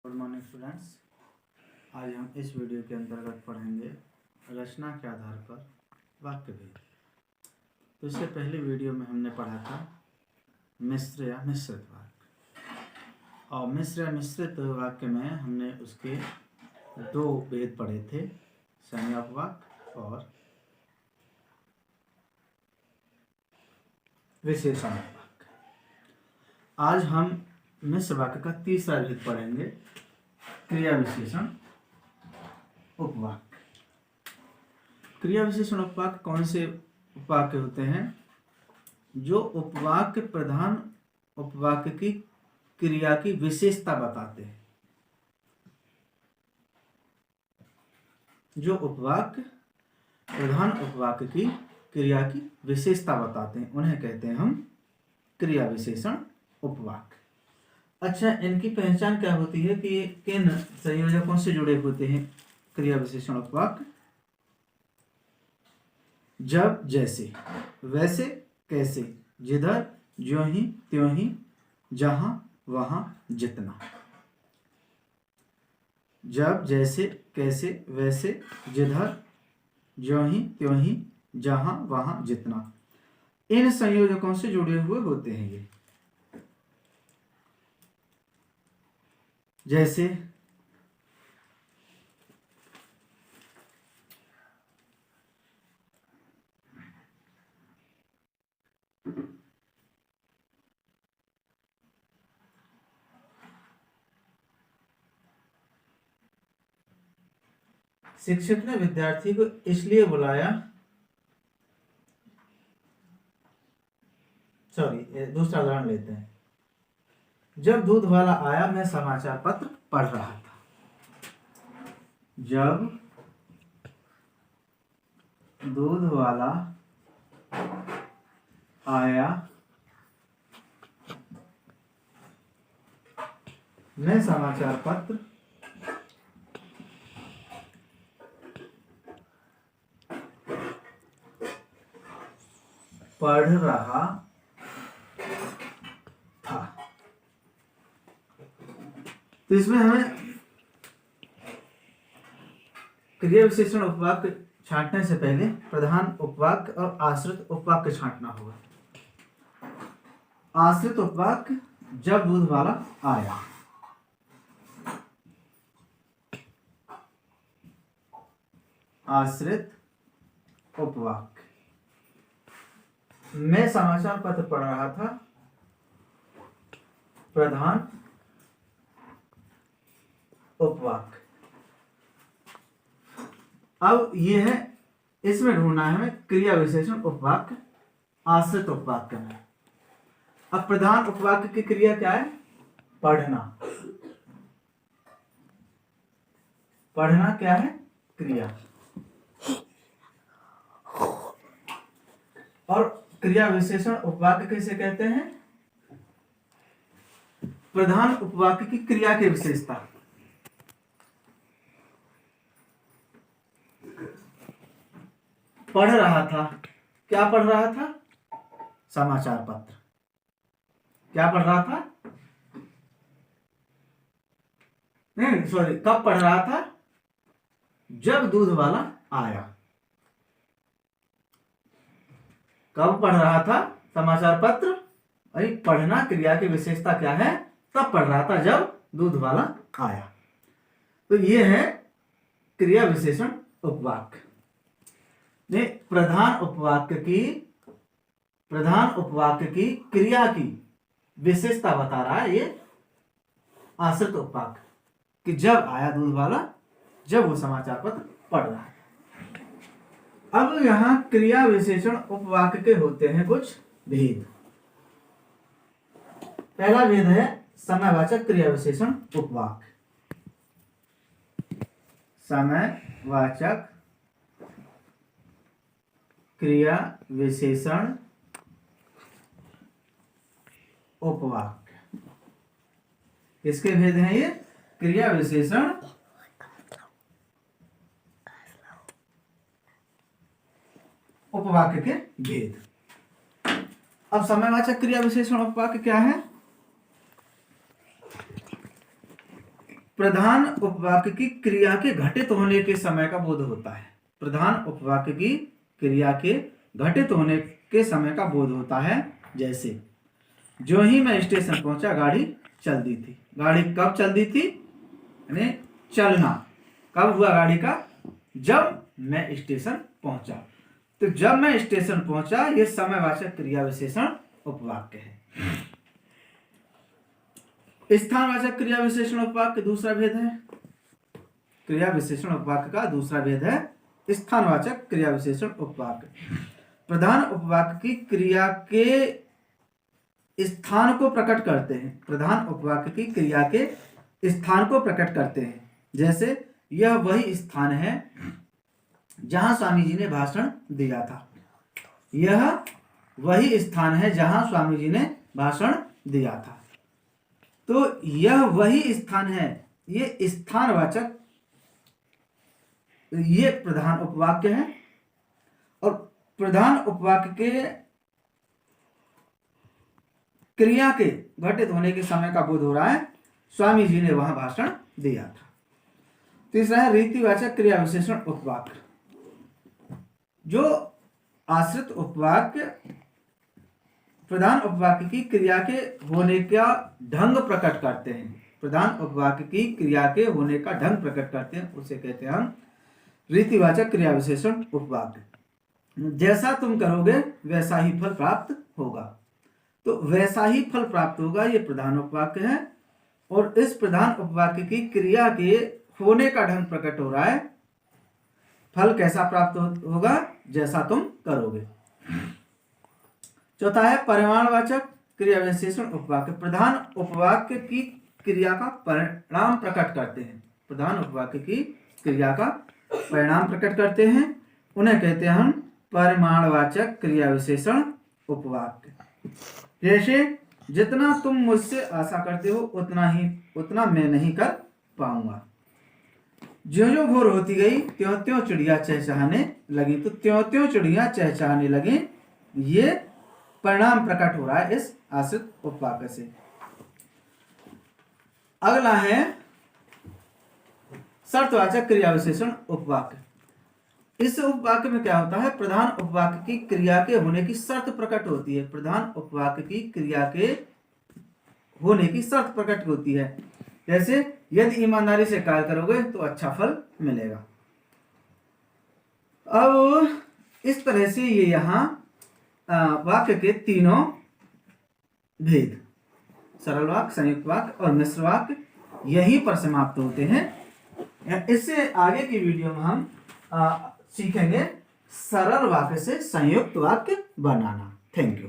Good morning students. आज हम इस वीडियो के अंतर्गत पढ़ेंगे रचना के आधार पर वाक्य भेद। तो इससे पहले वीडियो में हमने पढ़ा था मिश्र या मिश्रित वाक्य, और मिश्र या मिश्रित वाक्य में हमने उसके दो भेद पढ़े थे, संज्ञा अपवाक्य और विशेषण अपवाक्य। आज हम मिश्र वाक्य का तीसरा भेद पढ़ेंगे, क्रिया विशेषण उपवाक्य। क्रिया विशेषण उपवाक्य कौन से उपवाक्य होते हैं? जो उपवाक्य प्रधान उपवाक्य की क्रिया की विशेषता बताते हैं। जो उपवाक्य प्रधान उपवाक्य की क्रिया की विशेषता बताते हैं उन्हें कहते हैं हम क्रिया विशेषण उपवाक्य। अच्छा, इनकी पहचान क्या होती है कि किन संयोजकों से जुड़े होते हैं क्रिया विशेषण उपवाक्य? जब, जैसे, वैसे, कैसे, जिधर, ज्यों ही, त्यों ही, जहां, वहां, जितना। जब, जैसे, कैसे, वैसे, जिधर, ज्यों ही, त्यों ही, जहां, वहां, जितना, इन संयोजकों से जुड़े हुए होते हैं ये। जैसे शिक्षक ने विद्यार्थी को इसलिए बुलाया, दूसरा उदाहरण लेते हैं। जब दूध वाला आया मैं समाचार पत्र पढ़ रहा था। जब दूध वाला आया मैं समाचार पत्र पढ़ रहा था। तो इसमें हमें क्रिया विशेषण उपवाक्य छांटने से पहले प्रधान उपवाक्य और आश्रित उपवाक्य छांटना होगा। आश्रित उपवाक्य जब दूध वाला आया, आश्रित उपवाक्य मैं समाचार पत्र पढ़ रहा था, प्रधान उपवाक्य। अब ये है, इसमें ढूंढना है हमें क्रिया विशेषण उपवाक्य आश्रित उपवाक्य में। अब प्रधान उपवाक्य की क्रिया क्या है? पढ़ना। पढ़ना क्या है? क्रिया। और क्रिया विशेषण उपवाक्य कैसे कहते हैं? प्रधान उपवाक्य की क्रिया की विशेषता। पढ़ रहा था, क्या पढ़ रहा था? समाचार पत्र। क्या पढ़ रहा था? नहीं सॉरी, कब पढ़ रहा था? जब दूध वाला आया। कब पढ़ रहा था समाचार पत्र? अरे पढ़ना क्रिया की विशेषता क्या है? तब पढ़ रहा था जब दूध वाला आया। तो ये है क्रिया विशेषण उपवाक्य। प्रधान उपवाक्य की क्रिया की विशेषता बता रहा है ये आश्रित उपवाक्य, कि जब आया दूध वाला, जब वो समाचार पत्र पढ़ रहा है। अब यहां क्रिया विशेषण उपवाक्य के होते हैं कुछ भेद। पहला भेद है समयवाचक क्रिया विशेषण उपवाक्य। समयवाचक क्रिया विशेषण उपवाक्य। किसके भेद हैं ये? क्रिया विशेषण उपवाक्य के भेद। अब समयवाचक क्रिया विशेषण उपवाक्य क्या है? प्रधान उपवाक्य की क्रिया के घटित होने के समय का बोध होता है। प्रधान उपवाक्य की क्रिया के घटित होने के समय का बोध होता है। जैसे जो ही मैं स्टेशन पहुंचा गाड़ी चल दी थी। गाड़ी कब चल दी थी, यानी चलना कब हुआ गाड़ी का, जब मैं स्टेशन पहुंचा। तो जब मैं स्टेशन पहुंचा ये समयवाचक क्रिया विशेषण उपवाक्य है। स्थानवाचक क्रिया विशेषण उपवाक्य दूसरा भेद है। क्रिया विशेषण उपवाक्य का दूसरा भेद है स्थानवाचक क्रिया विशेषण उपवाक्य। प्रधान उपवाक्य की क्रिया के स्थान को प्रकट करते हैं। प्रधान उपवाक्य की क्रिया के स्थान को प्रकट करते हैं। जैसे यह वही स्थान है जहां स्वामी जी ने भाषण दिया था। यह वही स्थान है जहां स्वामी जी ने भाषण दिया था। तो यह वही स्थान है, ये स्थानवाचक, ये प्रधान उपवाक्य है। और प्रधान उपवाक्य के क्रिया के घटित होने के समय का बोध हो रहा है, स्वामी जी ने वहां भाषण दिया था। तीसरा है रीतिवाचक क्रिया विशेषण उपवाक्य। जो आश्रित उपवाक्य प्रधान उपवाक्य की क्रिया के होने का ढंग प्रकट करते हैं। प्रधान उपवाक्य की क्रिया के होने का ढंग प्रकट करते हैं, उसे कहते हैं हम रीतिवाचक क्रिया विशेषण उपवाक्य। जैसा तुम करोगे वैसा ही फल प्राप्त होगा। तो वैसा ही फल प्राप्त होगा ये प्रधान उपवाक्य है। और इस प्रधान उपवाक्य की क्रिया के होने का ढंग प्रकट हो रहा है। फल कैसा प्राप्त होगा, जैसा तुम करोगे। चौथा है परिमाणवाचक क्रिया विशेषण उपवाक्य। प्रधान उपवाक्य की क्रिया का परिणाम प्रकट करते हैं। प्रधान उपवाक्य की क्रिया का परिणाम प्रकट करते हैं, उन्हें कहते हैं हम परिमाणवाचक क्रिया विशेषण उपवाक्य। जैसे जितना तुम मुझसे आशा करते हो उतना मैं नहीं कर पाऊंगा। ज्यों ज्यों भोर होती गई त्यों त्यों चिड़िया चहचहाने लगी। तो त्यों त्यों चिड़िया चहचहाने लगी, ये परिणाम प्रकट हो रहा है इस आश्रित उपवाक्य से। अगला है शर्तवाचक क्रिया विशेषण उपवाक्य। इस उपवाक्य में क्या होता है, प्रधान उपवाक्य की क्रिया के होने की शर्त प्रकट होती है। प्रधान उपवाक्य की क्रिया के होने की शर्त प्रकट होती है। जैसे यदि ईमानदारी से कार्य करोगे तो अच्छा फल मिलेगा। अब इस तरह से ये यहाँ वाक्य के तीनों भेद, सरल वाक्य, संयुक्त वाक्य और मिश्र वाक्य, यहीं पर समाप्त होते हैं। इससे आगे की वीडियो में हम सीखेंगे सरल वाक्य से संयुक्त वाक्य बनाना। Thank you.